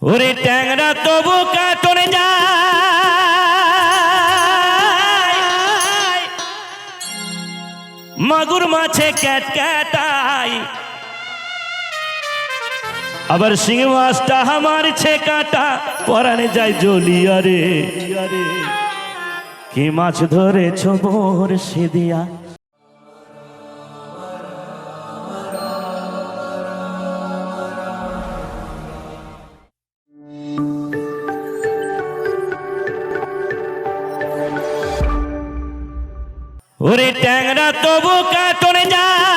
ওরে ট্যাংরা তবু কাটনে যায়, মাগুর মাছে ক্যাট ক্যাটাই, আবার শিং মাছটা মারছে কাটা পরানে যায় জ্বলিয়া রে। কি মাছ ধরেছ বড়শি দিয়া, ওরে ট্যাংরা তবু কাটনে যায়,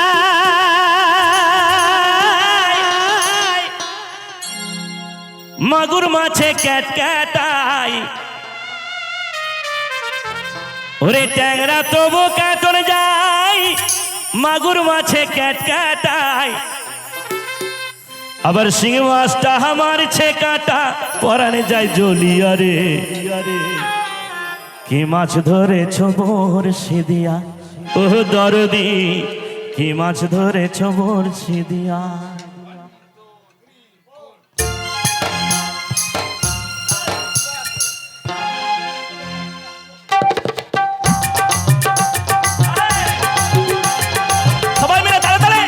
মাগুর মাছে ক্যাট ক্যাটাই, ওরে ট্যাংরা তবু কাটনে যায়, মাগুর মাছে ক্যাট ক্যাটাই, আবার শিং মাছটা মারছে কাটা পরানে যায় জ্বলিয়া রে। কি মাছ ধরেছ বড়শি দিয়া, ও দরদি কি মাছ ধরেছ বড়শি দিয়া। সবাই মিলে তালে তালে।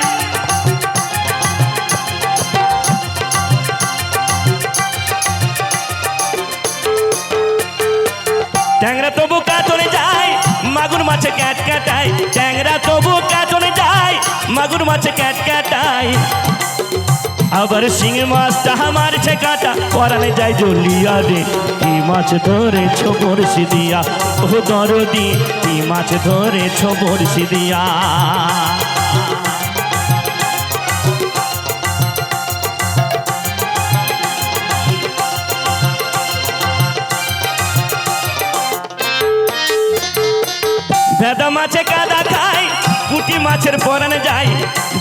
ট্যাংরা তবু কাটনে যায়, মাগুর মাছে ক্যাট ক্যাটাই, ট্যাংরা তবু কাটনে যায়, মাগুর মাছে ক্যাট ক্যাটাই, আবার শিং মাছটা মারছে কাটা পরানে যায় জ্বলিয়া রে। কি মাছ ধরেছ বড়শি দিয়া, ও দরদি কি মাছ ধরেছ বড়শি দিয়া। ভেদা মাছে কাদা খায়, পুঁটি মাছের পরানে যায়,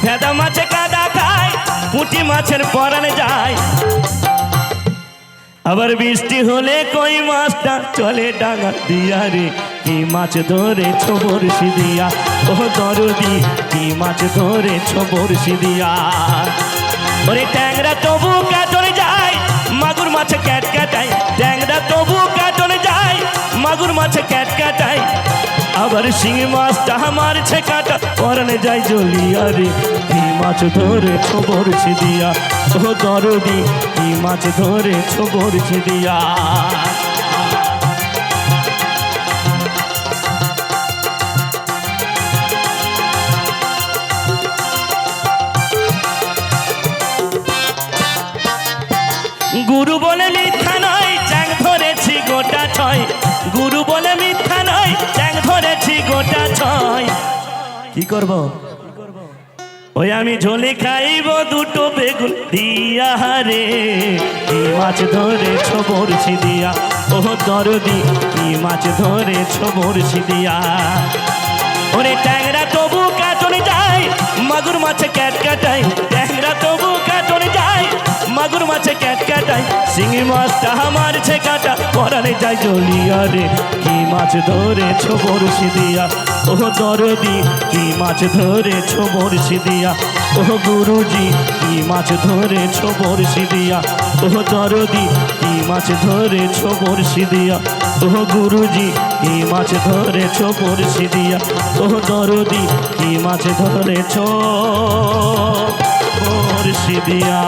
ভেদা মাছে কাদা খায়, পুঁটি মাছের পরানে যায়, আবার বৃষ্টি হলে কই মাছটা চলে ডাঙা দিয়া রে। কি মাছ ধরেছ বড়শি দিয়া, ও দরদি কি মাছ ধরেছ বড়শি দিয়া। ওরে ট্যাংরা তবু কাটনে যায়, মাগুর মাছে ক্যাট ক্যাটাই, ট্যাংরা তবু কাটনে যায়, মাগুর মাছে ক্যাট ক্যাটাই, আবার শিং মাছটা মারছে কাটা পরানে যায় জ্বলিয়া রে। কি মাছ ধরেছ বড়শি দিয়া, ও দরদি কি মাছ ধরেছ বড়শি দিয়া। গুরু বলে মিথ্যা নয়, চ্যাং ধরেছি গোটা ছয়, গুরু বলে মিথ্যা নয়, চ্যাং ধরেছি গোটা ছয়। কি করব ওই আমি ঝোলে খাইব দুটো বেগুন দিয়া রে। কি মাছ ধরেছ বড়শি দিয়া, ও দরদি কি মাছ ধরেছ বড়শি দিয়া। ওরে ট্যাংরা তবু কাটনে যায়, মাগুর মাছে ক্যাট ক্যাটাই, ট্যাংরা তবু কাটনে যায়, মাগুর মাছে ক্যাট ক্যাটাই, শিঙি মাছটা মারছে কাটা পরানে যায় জ্বলিয়া রে। কি মাছ ধরেছ বড়শি দিয়া, ও দরদি কি মাছ ধরেছ বড়শি দিয়া। ও গুরুজি কি মাছ ধরেছ বড়শি দিয়া, ও দরদি কি মাছ ধরেছ বড়শি দিয়া। ও গুরুজি কি মাছ ধরেছ বড়শি দিয়া, ও দরদি কি মাছ ধরেছ বড়শি দিয়া।